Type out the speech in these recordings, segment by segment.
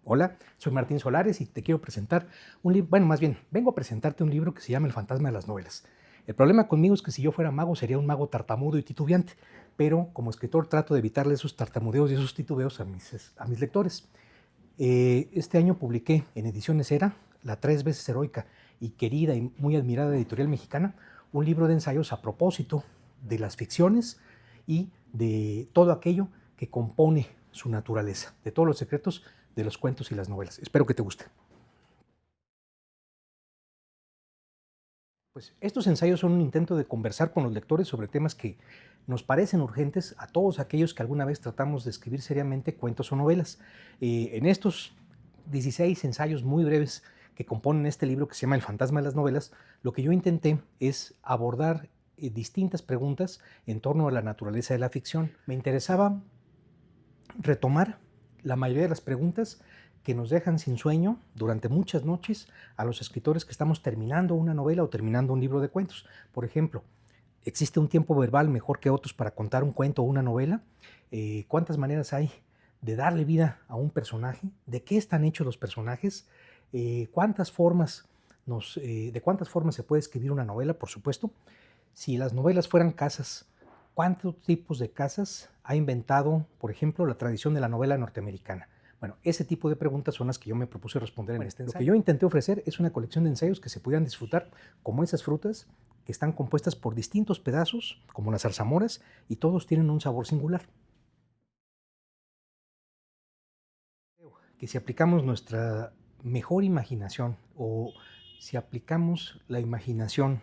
Hola, soy Martín Solares y te quiero presentar un libro, bueno, más bien, vengo a presentarte un libro que se llama El fantasma de las novelas. El problema conmigo es que si yo fuera mago sería un mago tartamudo y titubeante, pero como escritor trato de evitarle esos tartamudeos y esos titubeos a mis lectores. Este año publiqué en Ediciones Era, la 3 veces heroica y querida y muy admirada editorial mexicana, un libro de ensayos a propósito de las ficciones y de todo aquello que compone su naturaleza, de todos los secretos de los cuentos y las novelas. Espero que te guste. Pues estos ensayos son un intento de conversar con los lectores sobre temas que nos parecen urgentes a todos aquellos que alguna vez tratamos de escribir seriamente cuentos o novelas. En estos 16 ensayos muy breves que componen este libro que se llama El fantasma de las novelas, lo que yo intenté es abordar distintas preguntas en torno a la naturaleza de la ficción. Me interesaba retomar la mayoría de las preguntas que nos dejan sin sueño durante muchas noches a los escritores que estamos terminando una novela o terminando un libro de cuentos. Por ejemplo, ¿existe un tiempo verbal mejor que otros para contar un cuento o una novela? ¿Cuántas maneras hay de darle vida a un personaje? ¿De qué están hechos los personajes? ¿Cuántas formas ¿De cuántas formas se puede escribir una novela? Por supuesto. Si las novelas fueran casas, ¿cuántos tipos de casas ha inventado, por ejemplo, la tradición de la novela norteamericana? Bueno, ese tipo de preguntas son las que yo me propuse responder en este ensayo. Lo que yo intenté ofrecer es una colección de ensayos que se pudieran disfrutar como esas frutas que están compuestas por distintos pedazos, como las zarzamoras, y todos tienen un sabor singular. Que si aplicamos nuestra mejor imaginación o si aplicamos la imaginación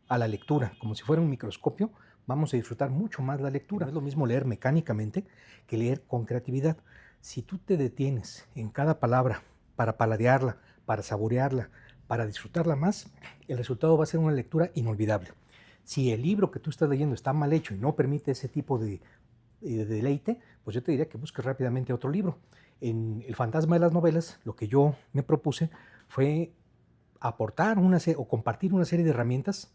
a la lectura, como si fuera un microscopio, vamos a disfrutar mucho más la lectura. No es lo mismo leer mecánicamente que leer con creatividad. Si tú te detienes en cada palabra para paladearla, para saborearla, para disfrutarla más, el resultado va a ser una lectura inolvidable. Si el libro que tú estás leyendo está mal hecho y no permite ese tipo de deleite, pues yo te diría que busques rápidamente otro libro. En El fantasma de las novelas, lo que yo me propuse fue aportar o compartir una serie de herramientas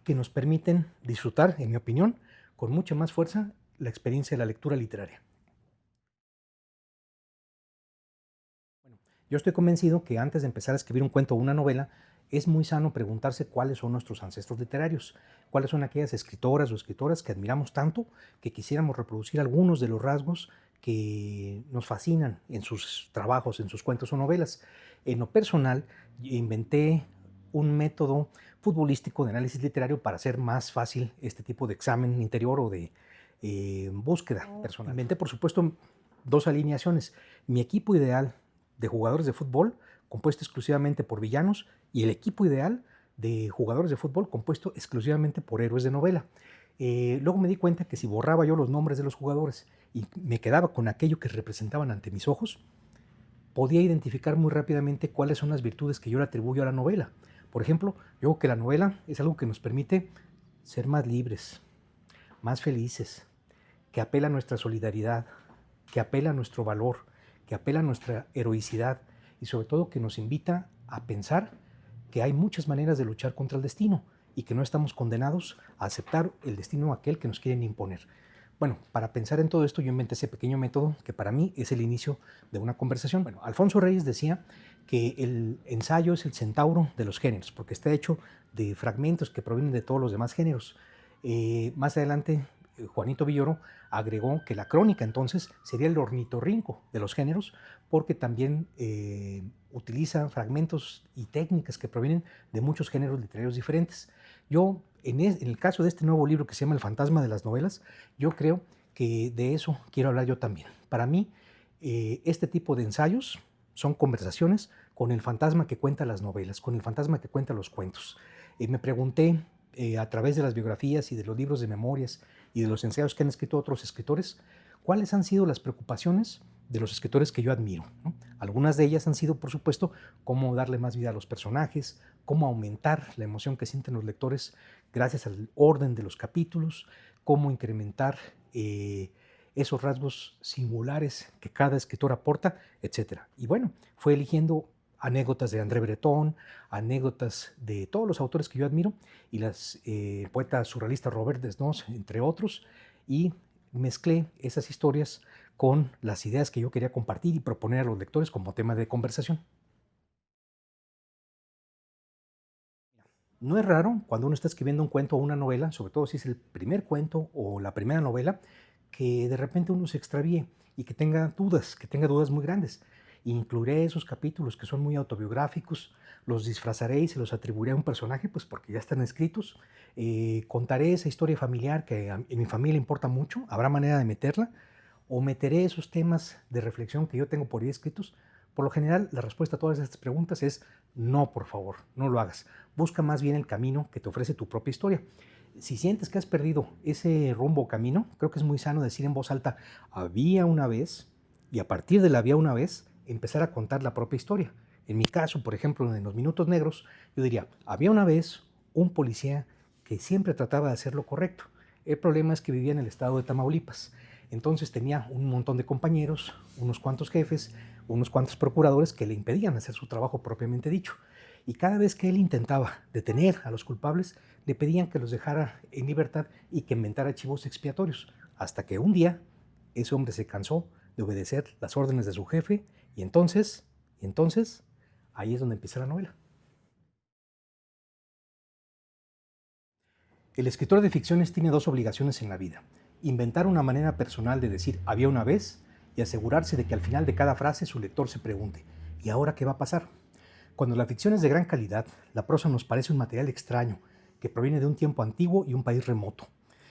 que nos permiten disfrutar, en mi opinión, con mucha más fuerza la experiencia de la lectura literaria. Bueno, yo estoy convencido que antes de empezar a escribir un cuento o una novela, es muy sano preguntarse cuáles son nuestros ancestros literarios, cuáles son aquellas escritoras o escritores que admiramos tanto que quisiéramos reproducir algunos de los rasgos que nos fascinan en sus trabajos, en sus cuentos o novelas. En lo personal, inventé un método futbolístico de análisis literario para hacer más fácil este tipo de examen interior o de búsqueda personal. Inventé, por supuesto, dos alineaciones. Mi equipo ideal de jugadores de fútbol compuesto exclusivamente por villanos y el equipo ideal de jugadores de fútbol compuesto exclusivamente por héroes de novela. Luego me di cuenta que si borraba yo los nombres de los jugadores y me quedaba con aquello que representaban ante mis ojos, podía identificar muy rápidamente cuáles son las virtudes que yo le atribuyo a la novela. Por ejemplo, yo creo que la novela es algo que nos permite ser más libres, más felices, que apela a nuestra solidaridad, que apela a nuestro valor, que apela a nuestra heroicidad y sobre todo que nos invita a pensar que hay muchas maneras de luchar contra el destino y que no estamos condenados a aceptar el destino aquel que nos quieren imponer. Bueno, para pensar en todo esto yo inventé ese pequeño método que para mí es el inicio de una conversación. Bueno, Alfonso Reyes decía que el ensayo es el centauro de los géneros, porque está hecho de fragmentos que provienen de todos los demás géneros. Más adelante, Juanito Villoro agregó que la crónica entonces sería el ornitorrinco de los géneros, porque también utiliza fragmentos y técnicas que provienen de muchos géneros literarios diferentes. Yo, en el caso de este nuevo libro que se llama El fantasma de las novelas, yo creo que de eso quiero hablar yo también. Para mí, este tipo de ensayos son conversaciones con el fantasma que cuenta las novelas, con el fantasma que cuenta los cuentos. Me pregunté a través de las biografías y de los libros de memorias y de los ensayos que han escrito otros escritores, cuáles han sido las preocupaciones de los escritores que yo admiro, ¿no? Algunas de ellas han sido, por supuesto, cómo darle más vida a los personajes, cómo aumentar la emoción que sienten los lectores gracias al orden de los capítulos, cómo incrementar esos rasgos singulares que cada escritor aporta, etc. Y bueno, fue eligiendo anécdotas de André Breton, anécdotas de todos los autores que yo admiro, y las poeta surrealista Robert Desnos, entre otros, y mezclé esas historias con las ideas que yo quería compartir y proponer a los lectores como tema de conversación. No es raro cuando uno está escribiendo un cuento o una novela, sobre todo si es el primer cuento o la primera novela, que de repente uno se extravíe y que tenga dudas muy grandes. Incluiré esos capítulos que son muy autobiográficos, los disfrazaré y se los atribuiré a un personaje, pues porque ya están escritos. Contaré esa historia familiar que en mi familia importa mucho, habrá manera de meterla, o meteré esos temas de reflexión que yo tengo por ahí escritos. Por lo general, la respuesta a todas estas preguntas es no, por favor, no lo hagas. Busca más bien el camino que te ofrece tu propia historia. Si sientes que has perdido ese rumbo o camino, creo que es muy sano decir en voz alta, había una vez, y a partir de la había una vez, empezar a contar la propia historia. En mi caso, por ejemplo, en Los Minutos Negros, yo diría, había una vez un policía que siempre trataba de hacer lo correcto. El problema es que vivía en el estado de Tamaulipas. Entonces tenía un montón de compañeros, unos cuantos jefes, unos cuantos procuradores que le impedían hacer su trabajo propiamente dicho. Y cada vez que él intentaba detener a los culpables, le pedían que los dejara en libertad y que inventara chivos expiatorios. Hasta que un día ese hombre se cansó de obedecer las órdenes de su jefe y entonces, ahí es donde empieza la novela. El escritor de ficciones tiene dos obligaciones en la vida: inventar una manera personal de decir había una vez y asegurarse de que al final de cada frase su lector se pregunte ¿y ahora qué va a pasar? Cuando la ficción es de gran calidad, la prosa nos parece un material extraño que proviene de un tiempo antiguo y un país remoto,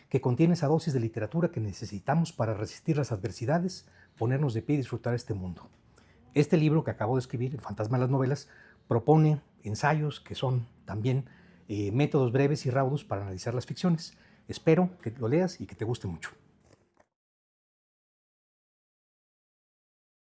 que contiene esa dosis de literatura que necesitamos para resistir las adversidades, ponernos de pie y disfrutar este mundo. Este libro que acabo de escribir, El fantasma de las novelas, propone ensayos que son también métodos breves y raudos para analizar las ficciones. Espero que lo leas y que te guste mucho.